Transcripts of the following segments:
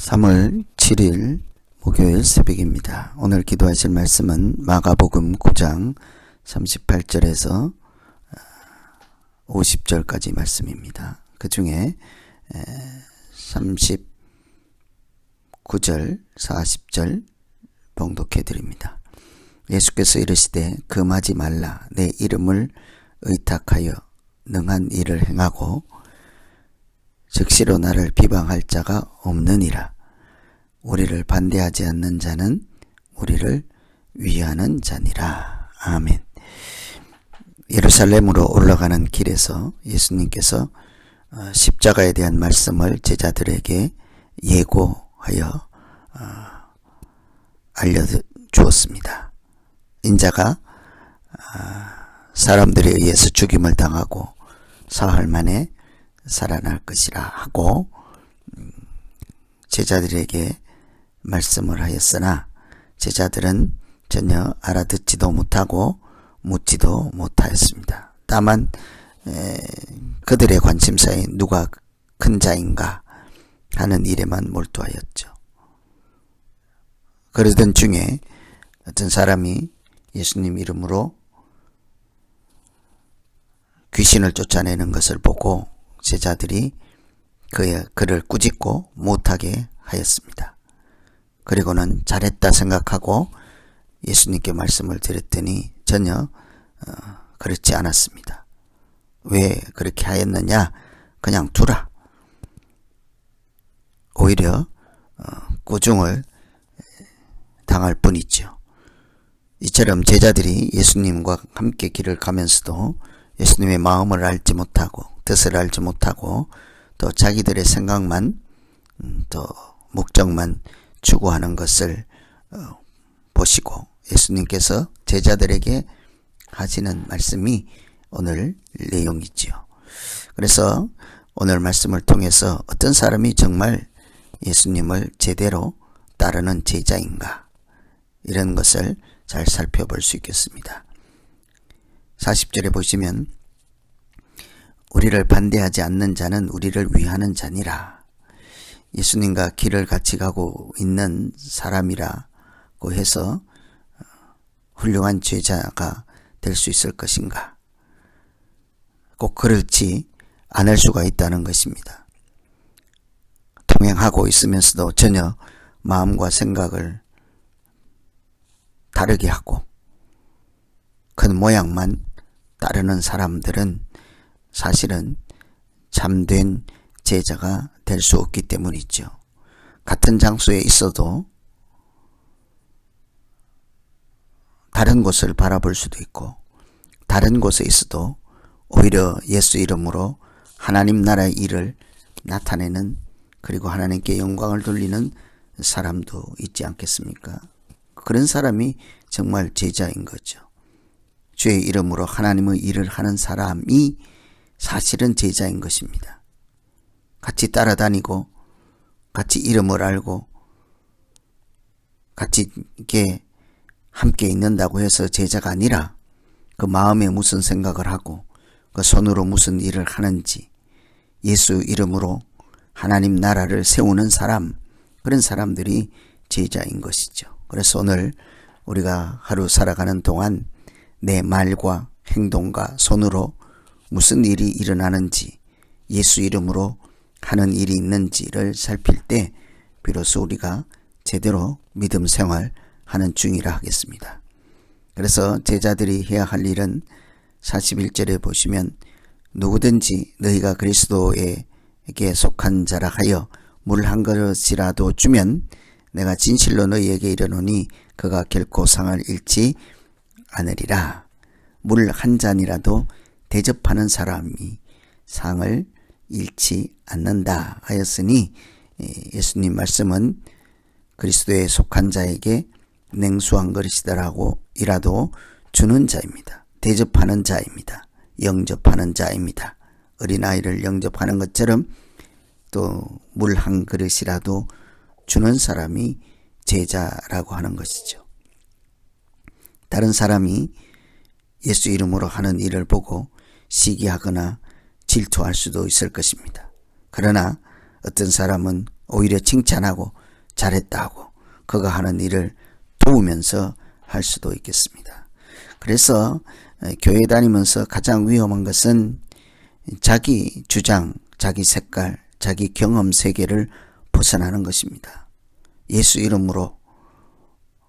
3월 7일 목요일 새벽입니다. 오늘 기도하실 말씀은 마가복음 9장 38절에서 50절까지 말씀입니다. 그 중에 39절, 40절 봉독해 드립니다. 예수께서 이르시되 금하지 말라. 내 이름을 의탁하여 능한 일을 행하고 즉시로 나를 비방할 자가 없느니라. 우리를 반대하지 않는 자는 우리를 위하는 자니라. 아멘. 예루살렘으로 올라가는 길에서 예수님께서 십자가에 대한 말씀을 제자들에게 예고하여 알려주었습니다. 인자가 사람들에 의해서 죽임을 당하고 사흘 만에 살아날 것이라 하고 제자들에게 말씀을 하였으나 제자들은 전혀 알아듣지도 못하고 묻지도 못하였습니다. 다만 그들의 관심사에 누가 큰 자인가 하는 일에만 몰두하였죠. 그러던 중에 어떤 사람이 예수님 이름으로 귀신을 쫓아내는 것을 보고 제자들이 그를 꾸짖고 못하게 하였습니다. 그리고는 잘했다 생각하고 예수님께 말씀을 드렸더니 전혀 그렇지 않았습니다. 왜 그렇게 하였느냐? 그냥 두라. 오히려 꾸중을 당할 뿐이죠. 이처럼 제자들이 예수님과 함께 길을 가면서도 예수님의 마음을 알지 못하고 뜻을 알지 못하고 또 자기들의 생각만 또 목적만 추구하는 것을 보시고 예수님께서 제자들에게 하시는 말씀이 오늘 내용이지요. 그래서 오늘 말씀을 통해서 어떤 사람이 정말 예수님을 제대로 따르는 제자인가 이런 것을 잘 살펴볼 수 있겠습니다. 40절에 보시면 우리를 반대하지 않는 자는 우리를 위하는 자니라. 예수님과 길을 같이 가고 있는 사람이라고 해서 훌륭한 제자가 될 수 있을 것인가? 꼭 그렇지 않을 수가 있다는 것입니다. 동행하고 있으면서도 전혀 마음과 생각을 다르게 하고 큰 모양만 따르는 사람들은 사실은 참된 제자가 될 수 없기 때문이죠. 같은 장소에 있어도 다른 곳을 바라볼 수도 있고 다른 곳에 있어도 오히려 예수 이름으로 하나님 나라의 일을 나타내는 그리고 하나님께 영광을 돌리는 사람도 있지 않겠습니까? 그런 사람이 정말 제자인 거죠. 주의 이름으로 하나님의 일을 하는 사람이 사실은 제자인 것입니다. 같이 따라다니고 같이 이름을 알고 같이 이렇게 함께 있는다고 해서 제자가 아니라 그 마음에 무슨 생각을 하고 그 손으로 무슨 일을 하는지 예수 이름으로 하나님 나라를 세우는 사람, 그런 사람들이 제자인 것이죠. 그래서 오늘 우리가 하루 살아가는 동안 내 말과 행동과 손으로 무슨 일이 일어나는지 예수 이름으로 하는 일이 있는지를 살필 때 비로소 우리가 제대로 믿음 생활하는 중이라 하겠습니다. 그래서 제자들이 해야 할 일은 41절에 보시면 누구든지 너희가 그리스도에게 속한 자라 하여 물 한 그릇이라도 주면 내가 진실로 너희에게 이르노니 그가 결코 상을 잃지 않으리라. 물 한 잔이라도 대접하는 사람이 상을 잃지 않는다 하였으니 예수님 말씀은 그리스도에 속한 자에게 냉수한 그릇이라고 이라도 주는 자입니다. 대접하는 자입니다. 영접하는 자입니다. 어린아이를 영접하는 것처럼 또 물 한 그릇이라도 주는 사람이 제자라고 하는 것이죠. 다른 사람이 예수 이름으로 하는 일을 보고 시기하거나 질투할 수도 있을 것입니다. 그러나 어떤 사람은 오히려 칭찬하고 잘했다 하고 그가 하는 일을 도우면서 할 수도 있겠습니다. 그래서 교회 다니면서 가장 위험한 것은 자기 주장, 자기 색깔, 자기 경험 세계를 벗어나는 것입니다. 예수 이름으로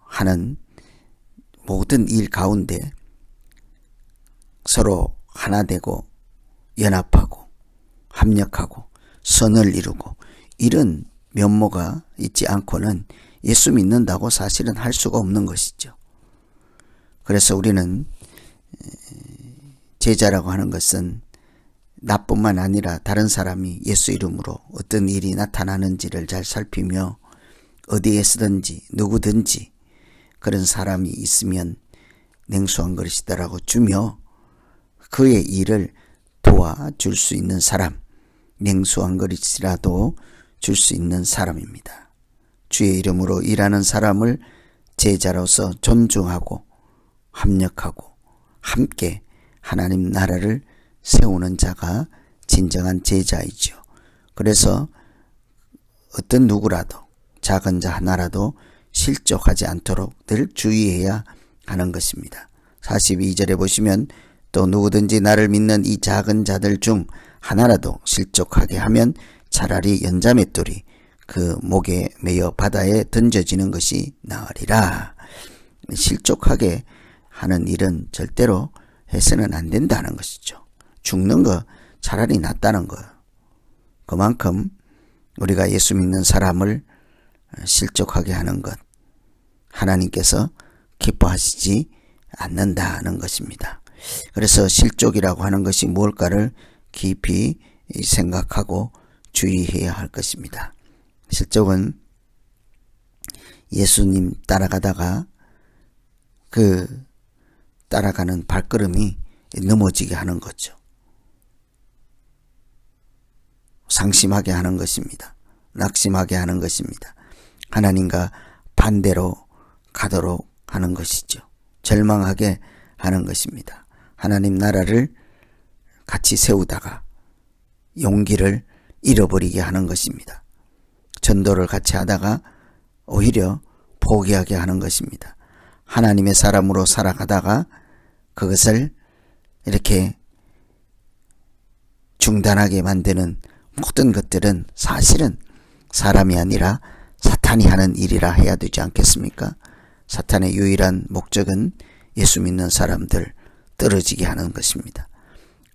하는 모든 일 가운데 서로 하나 되고 연합하고 합력하고 선을 이루고 이런 면모가 있지 않고는 예수 믿는다고 사실은 할 수가 없는 것이죠. 그래서 우리는 제자라고 하는 것은 나뿐만 아니라 다른 사람이 예수 이름으로 어떤 일이 나타나는지를 잘 살피며 어디에서든지 누구든지 그런 사람이 있으면 냉수한 그릇이다라고 주며 그의 일을 도와줄 수 있는 사람, 냉수한 그릇이라도 줄 수 있는 사람입니다. 주의 이름으로 일하는 사람을 제자로서 존중하고 합력하고 함께 하나님 나라를 세우는 자가 진정한 제자이죠. 그래서 어떤 누구라도 작은 자 하나라도 실족하지 않도록 늘 주의해야 하는 것입니다. 42절에 보시면 또 누구든지 나를 믿는 이 작은 자들 중 하나라도 실족하게 하면 차라리 연자맷돌이 그 목에 매여 바다에 던져지는 것이 나으리라. 실족하게 하는 일은 절대로 해서는 안 된다는 것이죠. 죽는 거 차라리 낫다는 거예요. 그만큼 우리가 예수 믿는 사람을 실족하게 하는 것 하나님께서 기뻐하시지 않는다는 것입니다. 그래서 실족이라고 하는 것이 무엇일까를 깊이 생각하고 주의해야 할 것입니다. 실족은 예수님 따라가다가 그 따라가는 발걸음이 넘어지게 하는 거죠. 상심하게 하는 것입니다. 낙심하게 하는 것입니다. 하나님과 반대로 가도록 하는 것이죠. 절망하게 하는 것입니다. 하나님 나라를 같이 세우다가 용기를 잃어버리게 하는 것입니다. 전도를 같이 하다가 오히려 포기하게 하는 것입니다. 하나님의 사람으로 살아가다가 그것을 이렇게 중단하게 만드는 모든 것들은 사실은 사람이 아니라 사탄이 하는 일이라 해야 되지 않겠습니까? 사탄의 유일한 목적은 예수 믿는 사람들 떨어지게 하는 것입니다.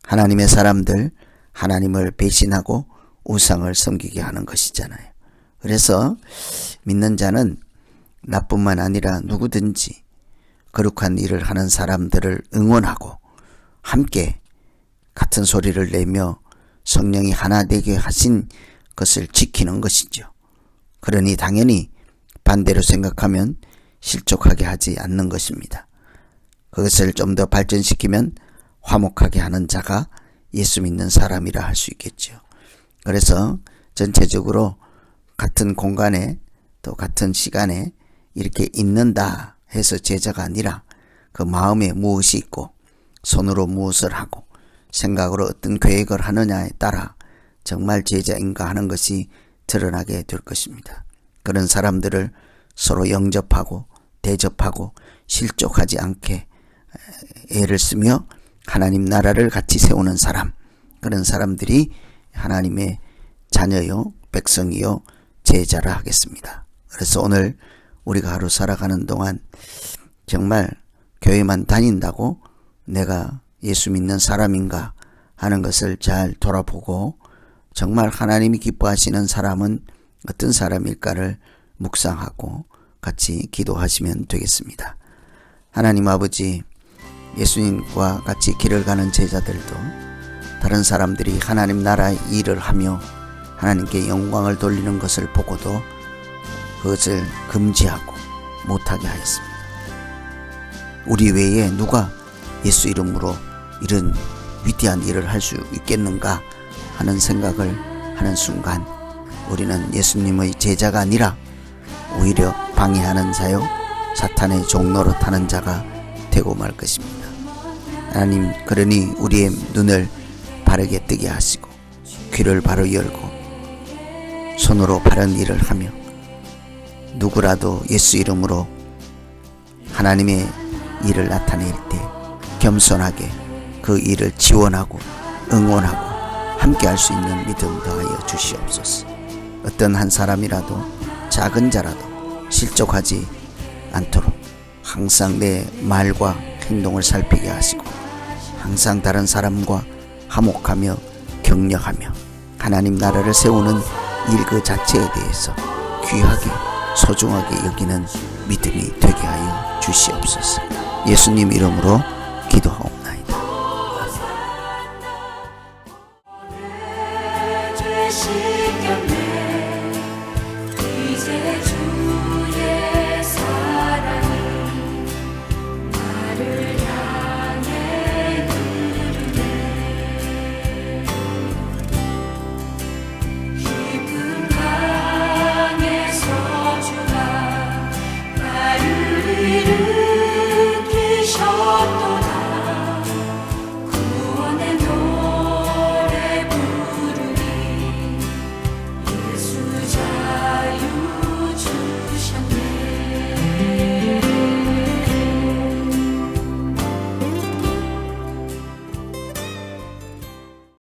하나님의 사람들 하나님을 배신하고 우상을 섬기게 하는 것이잖아요. 그래서 믿는 자는 나뿐만 아니라 누구든지 거룩한 일을 하는 사람들을 응원하고 함께 같은 소리를 내며 성령이 하나 되게 하신 것을 지키는 것이죠. 그러니 당연히 반대로 생각하면 실족하게 하지 않는 것입니다. 그것을 좀 더 발전시키면 화목하게 하는 자가 예수 믿는 사람이라 할 수 있겠죠. 그래서 전체적으로 같은 공간에 또 같은 시간에 이렇게 있는다 해서 제자가 아니라 그 마음에 무엇이 있고 손으로 무엇을 하고 생각으로 어떤 계획을 하느냐에 따라 정말 제자인가 하는 것이 드러나게 될 것입니다. 그런 사람들을 서로 영접하고 대접하고 실족하지 않게 애를 쓰며 하나님 나라를 같이 세우는 사람, 그런 사람들이 하나님의 자녀요 백성이요 제자라 하겠습니다. 그래서 오늘 우리가 하루 살아가는 동안 정말 교회만 다닌다고 내가 예수 믿는 사람인가 하는 것을 잘 돌아보고 정말 하나님이 기뻐하시는 사람은 어떤 사람일까를 묵상하고 같이 기도하시면 되겠습니다. 하나님 아버지, 예수님과 같이 길을 가는 제자들도 다른 사람들이 하나님 나라의 일을 하며 하나님께 영광을 돌리는 것을 보고도 그것을 금지하고 못하게 하였습니다. 우리 외에 누가 예수 이름으로 이런 위대한 일을 할 수 있겠는가 하는 생각을 하는 순간 우리는 예수님의 제자가 아니라 오히려 방해하는 자요 사탄의 종노릇 하는 자가 되고 말 것입니다. 하나님, 그러니 우리의 눈을 바르게 뜨게 하시고 귀를 바로 열고 손으로 바른 일을 하며 누구라도 예수 이름으로 하나님의 일을 나타낼 때 겸손하게 그 일을 지원하고 응원하고 함께 할 수 있는 믿음 더하여 주시옵소서. 어떤 한 사람이라도 작은 자라도 실족하지 않도록 항상 내 말과 행동을 살피게 하시고 항상 다른 사람과 화목하며 격려하며 하나님 나라를 세우는 일 그 자체에 대해서 귀하게 소중하게 여기는 믿음이 되게 하여 주시옵소서. 예수님 이름으로 기도하옵나이다. 아멘.